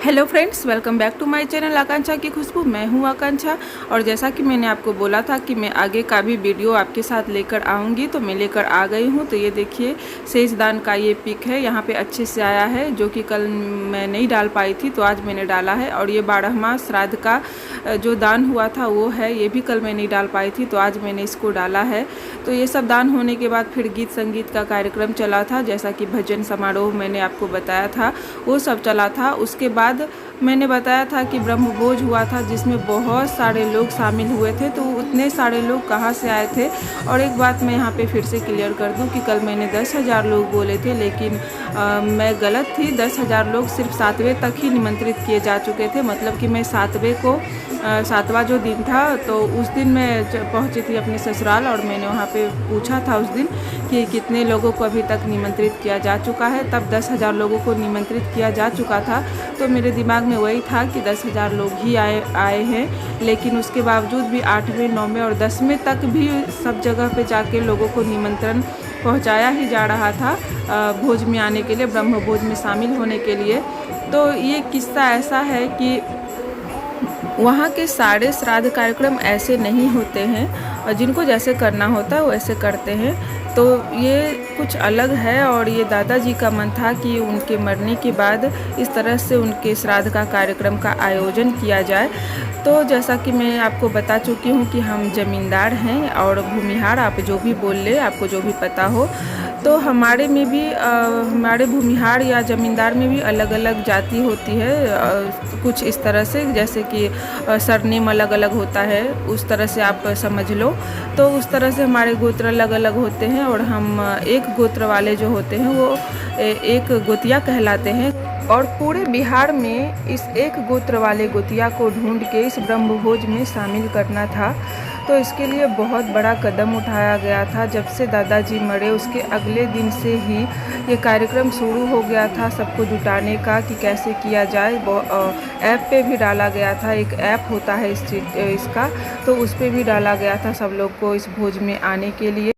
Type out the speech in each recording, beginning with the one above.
Hello friends, welcome back to my channel Akanksha की खुशबू। मैं हूं आकांक्षा और जैसा कि मैंने आपको बोला था कि मैं आगे का भी वीडियो आपके साथ लेकर आऊंगी, तो मैं लेकर आ गई हूं। तो ये देखिए, सेजदान का ये पिक है, यहाँ पे अच्छे से आया है, जो कि कल मैं नहीं डाल पाई थी, तो आज मैंने डाला है। और ये 12वां श्राद्ध का जो दान हुआ था वो है, ये भी कल मैं नहीं डाल पाई थी, तो आज मैंने इसको डाला है। तो ये सब दान होने के बाद फिर गीत संगीत का कार्यक्रम चला था, जैसा कि भजन समारोह मैंने आपको बताया था, वो सब चला था। उसके बाद मैंने बताया था कि ब्रह्मभोज हुआ था, जिसमें बहुत सारे लोग शामिल हुए थे। तो उतने सारे लोग कहाँ से आए थे? और एक बात मैं यहाँ पे फिर से क्लियर कर दूँ कि कल मैंने 10,000 लोग बोले थे, लेकिन मैं गलत थी। 10,000 लोग सिर्फ 7वें तक ही निमंत्रित किए जा चुके थे। मतलब कि मैं 7वां जो दिन था, तो उस दिन मैं पहुँची थी अपने ससुराल, और मैंने वहाँ पे पूछा था उस दिन कि कितने लोगों को अभी तक निमंत्रित किया जा चुका है। तब 10,000 लोगों को निमंत्रित किया जा चुका था। तो मेरे दिमाग में वही था कि 10,000 लोग ही आए हैं, लेकिन उसके बावजूद भी 8वें, 9वें और 10वें तक भी सब जगह पे जाके लोगों को निमंत्रण पहुंचाया ही जा रहा था भोज में आने के लिए, ब्रह्म भोज में शामिल होने के लिए। तो ये किस्सा ऐसा है कि वहाँ के सारे श्राद्ध कार्यक्रम ऐसे नहीं होते हैं, और जिनको जैसे करना होता है वो ऐसे करते हैं। तो ये कुछ अलग है, और ये दादाजी का मन था कि उनके मरने के बाद इस तरह से उनके श्राद्ध का कार्यक्रम का आयोजन किया जाए। तो जैसा कि मैं आपको बता चुकी हूँ कि हम ज़मींदार हैं और भूमिहार, आप जो भी बोल ले, आपको जो भी पता हो। तो हमारे में भी हमारे भूमिहार या ज़मींदार में भी अलग अलग जाति होती है, कुछ इस तरह से, जैसे कि सरनेम अलग अलग होता है, उस तरह से आप समझ लो। तो उस तरह से हमारे गोत्र अलग अलग होते हैं, और हम एक गोत्र वाले जो होते हैं वो एक गोतिया कहलाते हैं। और पूरे बिहार में इस एक गोत्र वाले गोतिया को ढूंढ के इस ब्रह्मभोज में शामिल करना था। तो इसके लिए बहुत बड़ा कदम उठाया गया था। जब से दादाजी मरे उसके अगले दिन से ही ये कार्यक्रम शुरू हो गया था, सबको जुटाने का कि कैसे किया जाए। ऐप पे भी डाला गया था, एक ऐप होता है इसका, तो उस पर भी डाला गया था सब लोग को इस भोज में आने के लिए।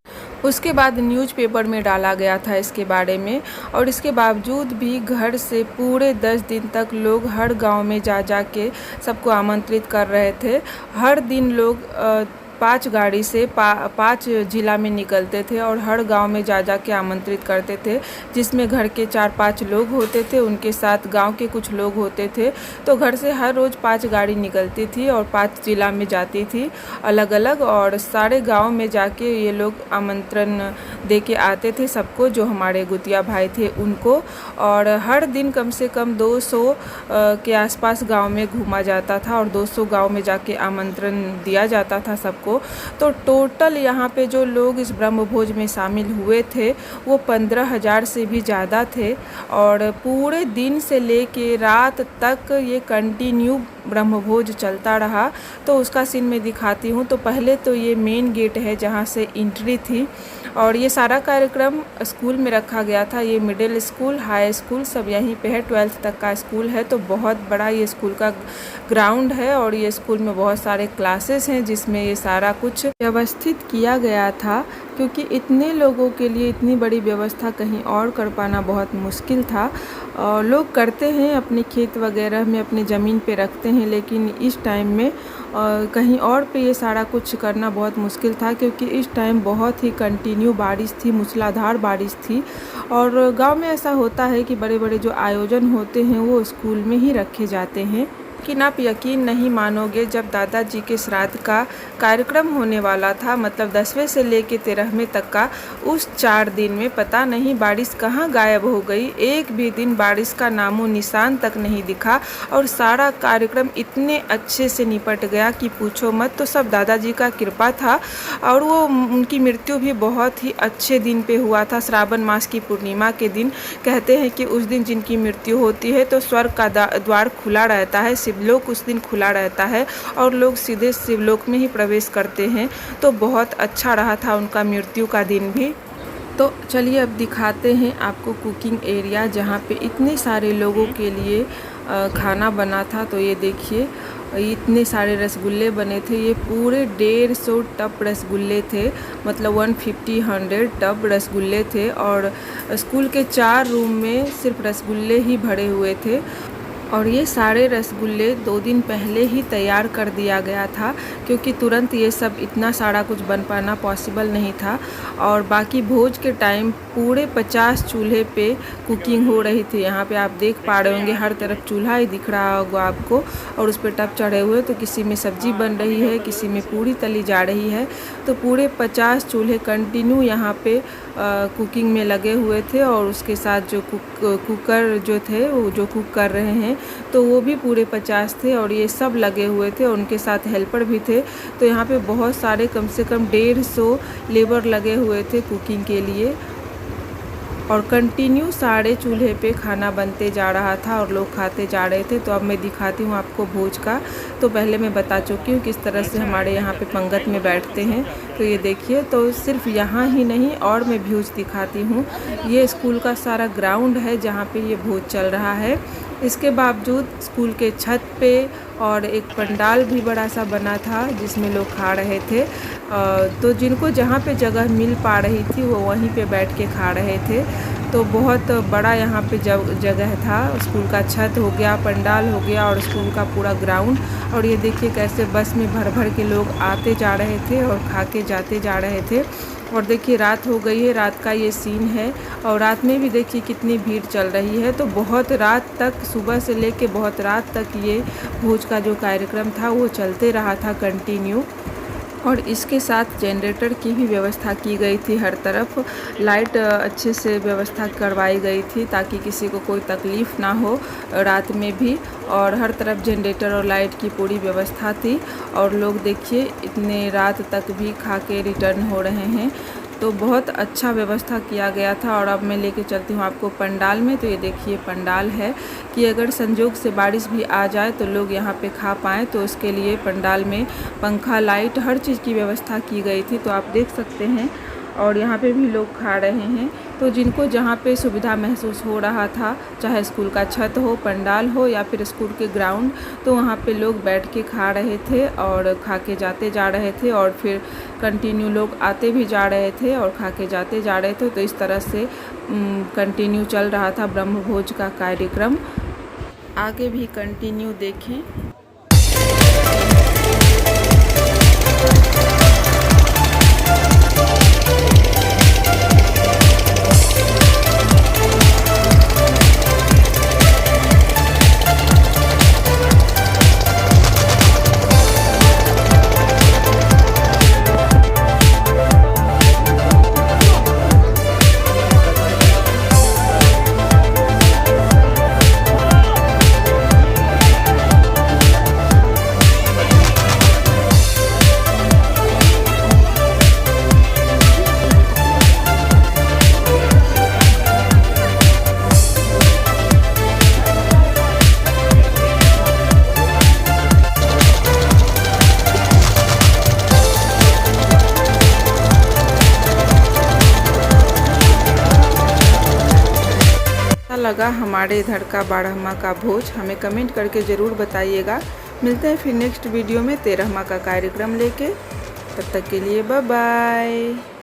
उसके बाद न्यूज़पेपर में डाला गया था इसके बारे में। और इसके बावजूद भी घर से पूरे 10 दिन तक लोग हर गांव में जा के सबको आमंत्रित कर रहे थे। हर दिन लोग 5 गाड़ी से 5 जिला में निकलते थे और हर गांव में जा के आमंत्रित करते थे, जिसमें घर के 4-5 लोग होते थे, उनके साथ गांव के कुछ लोग होते थे। तो घर से हर रोज़ 5 गाड़ी निकलती थी और 5 जिला में जाती थी अलग अलग, और सारे गांव में जाके ये लोग आमंत्रण दे के आते थे सबको, जो हमारे गुतिया भाई थे उनको। और हर दिन कम से कम 200 के आसपास गांव में घूमा जाता था, और 200 गांव में जाके आमंत्रण दिया जाता था सबको। तो टोटल यहाँ पे जो लोग इस ब्रह्मभोज में शामिल हुए थे वो 15,000 से भी ज़्यादा थे। और पूरे दिन से लेके रात तक ये कंटिन्यू ब्रह्मभोज चलता रहा। तो उसका सीन मैं दिखाती हूँ। तो पहले तो ये मेन गेट है जहाँ से एंट्री थी, और ये सारा कार्यक्रम स्कूल में रखा गया था। ये मिडिल स्कूल, हाई स्कूल सब यहीं पे है, 12th तक का स्कूल है। तो बहुत बड़ा ये स्कूल का ग्राउंड है, और ये स्कूल में बहुत सारे क्लासेस हैं जिसमें ये सारा कुछ व्यवस्थित किया गया था, क्योंकि इतने लोगों के लिए इतनी बड़ी व्यवस्था कहीं और कर पाना बहुत मुश्किल था। और लोग करते हैं अपने खेत वगैरह में, अपने ज़मीन पे रखते हैं, लेकिन इस टाइम में कहीं और पे ये सारा कुछ करना बहुत मुश्किल था, क्योंकि इस टाइम बहुत ही कंटिन्यू बारिश थी, मूसलाधार बारिश थी। और गांव में ऐसा होता है कि बड़े बड़े जो आयोजन होते हैं वो स्कूल में ही रखे जाते हैं। लेकिन आप यकीन नहीं मानोगे, जब दादाजी के श्राद्ध का कार्यक्रम होने वाला था, मतलब 10वें से लेके 13वें तक का, उस 4 दिन में पता नहीं बारिश कहाँ गायब हो गई। एक भी दिन बारिश का नामो निशान तक नहीं दिखा, और सारा कार्यक्रम इतने अच्छे से निपट गया कि पूछो मत। तो सब दादाजी का कृपा था। और वो उनकी मृत्यु भी बहुत ही अच्छे दिन पे हुआ था, श्रावण मास की पूर्णिमा के दिन। कहते हैं कि उस दिन जिनकी मृत्यु होती है तो स्वर्ग का द्वार खुला रहता है, शिवलोक उस दिन खुला रहता है, और लोग सीधे शिवलोक में ही प्रवेश करते हैं। तो बहुत अच्छा रहा था उनका मृत्यु का दिन भी। तो चलिए अब दिखाते हैं आपको कुकिंग एरिया, जहाँ पे इतने सारे लोगों के लिए खाना बना था। तो ये देखिए, इतने सारे रसगुल्ले बने थे। ये पूरे 150 टब रसगुल्ले थे, मतलब 150 टब रसगुल्ले थे। और स्कूल के 4 रूम में सिर्फ रसगुल्ले ही भरे हुए थे। और ये सारे रसगुल्ले 2 दिन पहले ही तैयार कर दिया गया था, क्योंकि तुरंत ये सब इतना सारा कुछ बन पाना पॉसिबल नहीं था। और बाकी भोज के टाइम पूरे 50 चूल्हे पे कुकिंग हो रही थी। यहाँ पे आप देख पा रहे होंगे, हर तरफ चूल्हा ही दिख रहा होगा आपको, और उस पर टप चढ़े हुए, तो किसी में सब्जी बन रही है, किसी में पूरी तली जा रही है। तो पूरे 50 चूल्हे कंटिन्यू यहाँ पे कुकिंग में लगे हुए थे, और उसके साथ जो कुकर जो थे वो जो कुक कर रहे हैं तो वो भी पूरे 50 थे, और ये सब लगे हुए थे, और उनके साथ हेल्पर भी थे। तो यहाँ पे बहुत सारे, कम से कम 150 लेबर लगे हुए थे कुकिंग के लिए, और कंटिन्यू सारे चूल्हे पे खाना बनते जा रहा था और लोग खाते जा रहे थे। तो अब मैं दिखाती हूँ आपको भोज का। तो पहले मैं बता चुकी हूँ किस तरह से हमारे यहाँ पे पंगत में बैठते हैं। तो ये देखिए, तो सिर्फ यहाँ ही नहीं और मैं व्यूज़ दिखाती हूँ। ये स्कूल का सारा ग्राउंड है जहाँ पे ये भोज चल रहा है। इसके बावजूद स्कूल के छत पे और एक पंडाल भी बड़ा सा बना था जिसमें लोग खा रहे थे। तो जिनको जहाँ पे जगह मिल पा रही थी वो वहीं पे बैठ के खा रहे थे। तो बहुत बड़ा यहाँ पे जगह था। स्कूल का छत हो गया, पंडाल हो गया, और स्कूल का पूरा ग्राउंड। और ये देखिए कैसे बस में भर भर के लोग आते जा रहे थे और खा के जाते जा रहे थे। और देखिए रात हो गई है, रात का ये सीन है, और रात में भी देखिए कितनी भीड़ चल रही है। तो बहुत रात तक, सुबह से लेके बहुत रात तक ये भोज का जो कार्यक्रम था वो चलते रहा था कंटिन्यू। और इसके साथ जनरेटर की भी व्यवस्था की गई थी, हर तरफ लाइट अच्छे से व्यवस्था करवाई गई थी ताकि किसी को कोई तकलीफ़ ना हो रात में भी। और हर तरफ जनरेटर और लाइट की पूरी व्यवस्था थी, और लोग देखिए इतने रात तक भी खा के रिटर्न हो रहे हैं। तो बहुत अच्छा व्यवस्था किया गया था। और अब मैं लेके चलती हूँ आपको पंडाल में। तो ये देखिए पंडाल है कि अगर संजोग से बारिश भी आ जाए तो लोग यहाँ पे खा पाएँ, तो उसके लिए पंडाल में पंखा, लाइट, हर चीज़ की व्यवस्था की गई थी। तो आप देख सकते हैं, और यहाँ पे भी लोग खा रहे हैं। तो जिनको जहाँ पे सुविधा महसूस हो रहा था, चाहे स्कूल का छत हो, पंडाल हो, या फिर स्कूल के ग्राउंड, तो वहाँ पे लोग बैठ के खा रहे थे और खा के जाते जा रहे थे। और फिर कंटिन्यू लोग आते भी जा रहे थे और खा के जाते जा रहे थे। तो इस तरह से कंटिन्यू चल रहा था ब्रह्म भोज का कार्यक्रम। आगे भी कंटिन्यू देखें। लगा हमारे इधर का 12वां का भोज, हमें कमेंट करके ज़रूर बताइएगा। मिलते हैं फिर नेक्स्ट वीडियो में 13वां का कार्यक्रम लेके। तब तक के लिए बाय बाय।